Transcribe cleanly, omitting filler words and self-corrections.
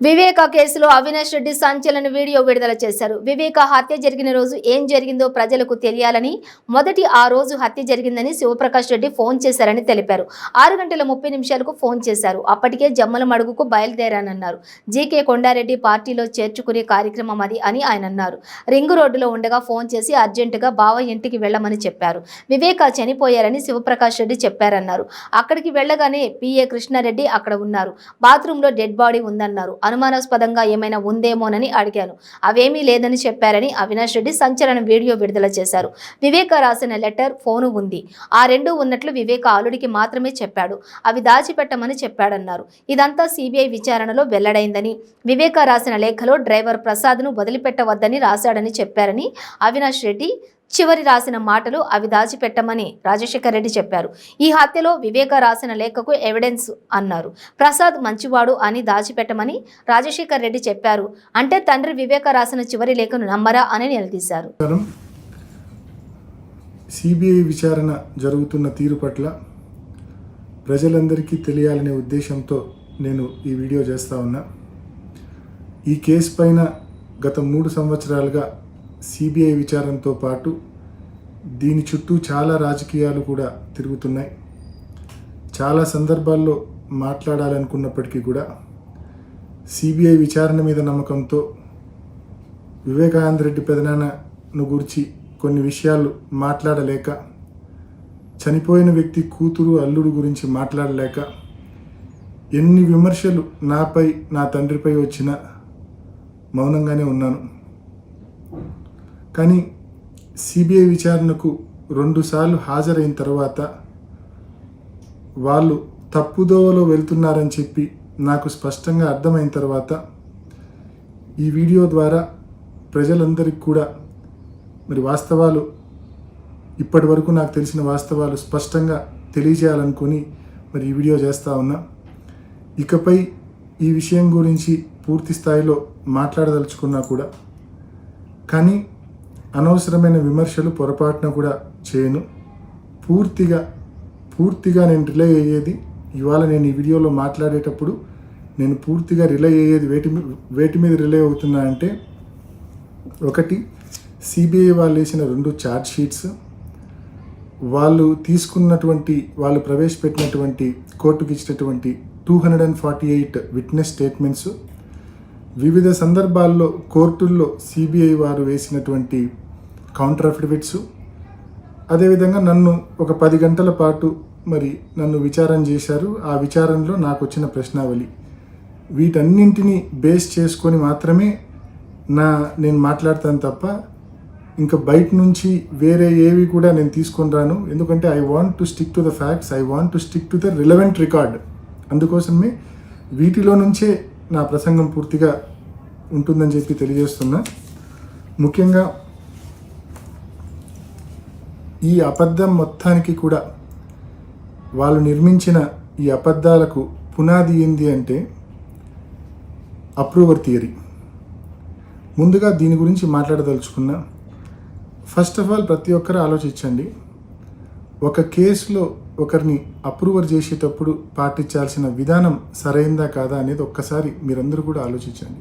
వివేక కేసులో అవినాష్ రెడ్డి సంచలన వీడియో విడుదల చేశారు. వివేక హత్య జరిగిన రోజు ఏం జరిగిందో ప్రజలకు తెలియాలని, మొదటి ఆ రోజు హత్య జరిగిందని శివప్రకాష్ రెడ్డి ఫోన్ చేశారని తెలిపారు. 6:30 ఫోన్ చేశారు. అప్పటికే జమ్మల మడుగుకు బయలుదేరానన్నారు. జీకే కొండారెడ్డి పార్టీలో చేర్చుకునే కార్యక్రమం అది అని ఆయన అన్నారు. రింగు రోడ్డులో ఉండగా ఫోన్ చేసి అర్జెంటుగా బావ ఇంటికి వెళ్లమని చెప్పారు. వివేక చనిపోయారని శివప్రకాష్ రెడ్డి చెప్పారన్నారు. అక్కడికి వెళ్లగానే పిఏ కృష్ణారెడ్డి అక్కడ ఉన్నారు. బాత్రూంలో డెడ్ బాడీ ఉందన్నారు. అనుమానాస్పదంగా ఏమైనా ఉందేమోనని అడిగాను. అవేమీ లేదని చెప్పారని అవినాష్ రెడ్డి సంచలన వీడియో విడుదల చేశారు. వివేక రాసిన లెటర్, ఫోను ఉంది. ఆ రెండు ఉన్నట్లు వివేక అల్లుడికి మాత్రమే చెప్పాడు. అవి దాచిపెట్టమని చెప్పాడన్నారు. ఇదంతా సిబిఐ విచారణలో వెల్లడైందని, వివేక రాసిన లేఖలో డ్రైవర్ ప్రసాద్ను వదిలిపెట్టవద్దని రాశాడని చెప్పారని అవినాష్ రెడ్డి చివరి రాసిన మాటలు అవి దాచిపెట్టమని రాజశేఖర్ రెడ్డి చెప్పారు. ఈ హత్యలో వివేక రాసిన లేఖకు ఎవిడెన్స్ అన్నారు. ప్రసాద్ మంచివాడు అని దాచిపెట్టమని రాజశేఖర్ రెడ్డి చెప్పారు. అంటే తండ్రి వివేక రాసిన చివరి లేఖను నమ్మరా అని నిలదీశారు. సిబిఐ విచారణ జరుగుతున్న తీరు పట్ల ప్రజలందరికీ తెలియాలనే ఉద్దేశంతో నేను ఈ వీడియో చేస్తా ఉన్నా. ఈ కేసు పైన గత 3 సంవత్సరాలుగా సిబిఐ విచారణతో పాటు దీని చుట్టూ చాలా రాజకీయాలు కూడా తిరుగుతున్నాయి. చాలా సందర్భాల్లో మాట్లాడాలనుకున్నప్పటికీ కూడా సిబిఐ విచారణ మీద నమ్మకంతో వివేకానంద రెడ్డి పెదనాన్నను గురించి కొన్ని విషయాలు మాట్లాడలేక, చనిపోయిన వ్యక్తి కూతురు అల్లుడు గురించి మాట్లాడలేక, ఎన్ని విమర్శలు నాపై నా తండ్రిపై వచ్చినా మౌనంగానే ఉన్నాను. కానీ సిబిఐ విచారణకు 2 సార్లు హాజరైన తర్వాత వాళ్ళు తప్పుదోవలో వెళ్తున్నారని చెప్పి నాకు స్పష్టంగా అర్థమైన తర్వాత ఈ వీడియో ద్వారా ప్రజలందరికీ కూడా మరి వాస్తవాలు, ఇప్పటి వరకు నాకు తెలిసిన వాస్తవాలు స్పష్టంగా తెలియజేయాలనుకొని మరి ఈ వీడియో చేస్తూ ఉన్నా. ఇకపై ఈ విషయం గురించి పూర్తి స్థాయిలో మాట్లాడదలుచుకున్నా కూడా, కానీ అనవసరమైన విమర్శలు పొరపాటున కూడా చేయను. పూర్తిగా నేను రిలే అయ్యేది, ఇవాళ నేను ఈ వీడియోలో మాట్లాడేటప్పుడు నేను పూర్తిగా రిలే అయ్యేది వేటి మీద రిలే అవుతున్నా అంటే, ఒకటి సిబిఐ వాళ్ళు వేసిన 2 ఛార్జ్ షీట్స్, వాళ్ళు ప్రవేశపెట్టినటువంటి కోర్టుకి ఇచ్చినటువంటి 248 విట్నెస్ స్టేట్మెంట్స్, వివిధ సందర్భాల్లో కోర్టుల్లో సిబిఐ వారు వేసినటువంటి కౌంటర్ అఫిడవిట్స్, అదేవిధంగా నన్ను ఒక 10 గంటల పాటు మరి నన్ను విచారణ చేశారు. ఆ విచారణలో నాకు వచ్చిన ప్రశ్నావళి, వీటన్నింటినీ బేస్ చేసుకొని మాత్రమే నేను మాట్లాడతాను తప్ప ఇంకా బయట నుంచి వేరే ఏవి కూడా నేను తీసుకొని రాను. ఎందుకంటే I want to stick to the facts, I want to stick to the relevant record. అందుకోసమే వీటిలో నుంచే నా ప్రసంగం పూర్తిగా ఉంటుందని చెప్పి తెలియజేస్తున్నా. ముఖ్యంగా ఈ అబద్ధం మొత్తానికి కూడా, వాళ్ళు నిర్మించిన ఈ అబద్ధాలకు పునాది ఏంది అంటే అప్రూవర్ థియరీ. ముందుగా దీని గురించి మాట్లాడదలుచుకున్నా. ఫస్ట్ ఆఫ్ ఆల్ ప్రతి ఒక్కరు ఆలోచించండి, ఒక కేసులో ఒకరిని అప్రూవర్ చేసేటప్పుడు పాటించాల్సిన విధానం సరైందా కాదా అనేది ఒక్కసారి మీరందరూ కూడా ఆలోచించండి.